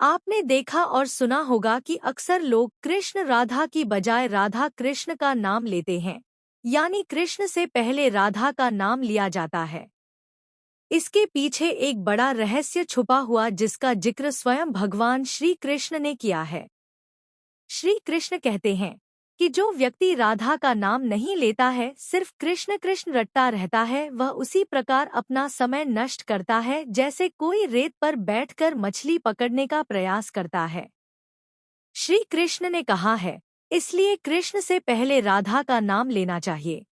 आपने देखा और सुना होगा कि अक्सर लोग कृष्ण राधा की बजाय राधा कृष्ण का नाम लेते हैं, यानी कृष्ण से पहले राधा का नाम लिया जाता है। इसके पीछे एक बड़ा रहस्य छुपा हुआ जिसका जिक्र स्वयं भगवान श्री कृष्ण ने किया है। श्री कृष्ण कहते हैं कि जो व्यक्ति राधा का नाम नहीं लेता है, सिर्फ कृष्ण कृष्ण रटता रहता है, वह उसी प्रकार अपना समय नष्ट करता है जैसे कोई रेत पर बैठकर मछली पकड़ने का प्रयास करता है। श्री कृष्ण ने कहा है, इसलिए कृष्ण से पहले राधा का नाम लेना चाहिए।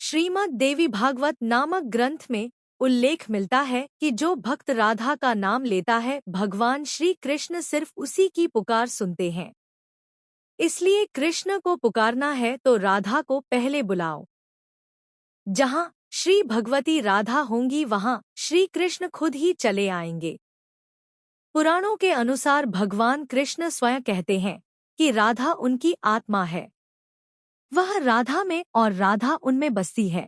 श्रीमद् देवी भागवत नामक ग्रंथ में उल्लेख मिलता है कि जो भक्त राधा का नाम लेता है, भगवान श्री कृष्ण सिर्फ उसी की पुकार सुनते हैं। इसलिए कृष्ण को पुकारना है तो राधा को पहले बुलाओ। जहाँ श्री भगवती राधा होंगी वहाँ श्री कृष्ण खुद ही चले आएंगे। पुराणों के अनुसार भगवान कृष्ण स्वयं कहते हैं कि राधा उनकी आत्मा है। वह राधा में और राधा उनमें बसती है।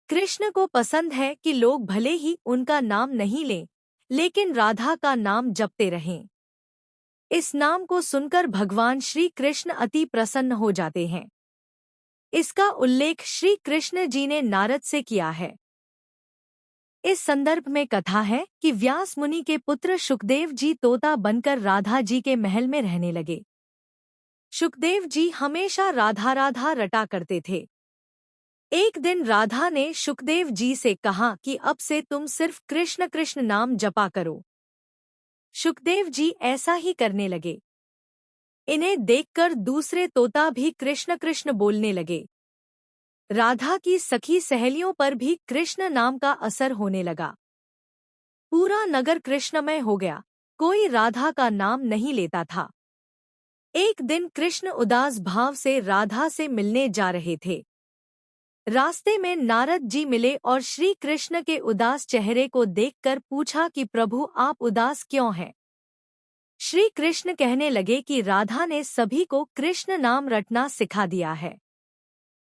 कृष्ण को पसंद है कि लोग भले ही उनका नाम नहीं लें, लेकिन राधा का नाम जपते रहें। इस नाम को सुनकर भगवान श्री कृष्ण अति प्रसन्न हो जाते हैं। इसका उल्लेख श्री कृष्ण जी ने नारद से किया है। इस संदर्भ में कथा है कि व्यास मुनि के पुत्र शुकदेव जी तोता बनकर राधा जी के महल में रहने लगे। शुकदेव जी हमेशा राधा राधा रटा करते थे। एक दिन राधा ने शुकदेव जी से कहा कि अब से तुम सिर्फ कृष्ण कृष्ण नाम जपा करो। शुकदेव जी ऐसा ही करने लगे। इन्हें देखकर दूसरे तोता भी कृष्ण कृष्ण बोलने लगे। राधा की सखी सहेलियों पर भी कृष्ण नाम का असर होने लगा। पूरा नगर कृष्णमय हो गया, कोई राधा का नाम नहीं लेता था। एक दिन कृष्ण उदास भाव से राधा से मिलने जा रहे थे। रास्ते में नारद जी मिले और श्री कृष्ण के उदास चेहरे को देखकर पूछा कि प्रभु आप उदास क्यों हैं? श्री कृष्ण कहने लगे कि राधा ने सभी को कृष्ण नाम रटना सिखा दिया है।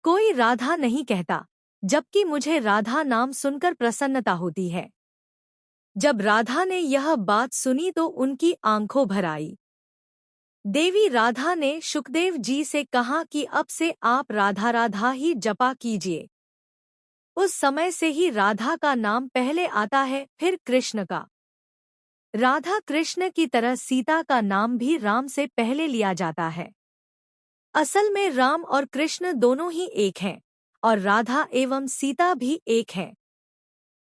कोई राधा नहीं कहता, जबकि मुझे राधा नाम सुनकर प्रसन्नता होती है। जब राधा ने यह बात सुनी तो उनकी आंखों भर आई। देवी राधा ने शुकदेव जी से कहा कि अब से आप राधा राधा ही जपा कीजिए। उस समय से ही राधा का नाम पहले आता है, फिर कृष्ण का। राधा कृष्ण की तरह सीता का नाम भी राम से पहले लिया जाता है। असल में राम और कृष्ण दोनों ही एक हैं, और राधा एवं सीता भी एक हैं।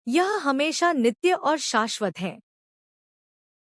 यह हमेशा नित्य और शाश्वत है।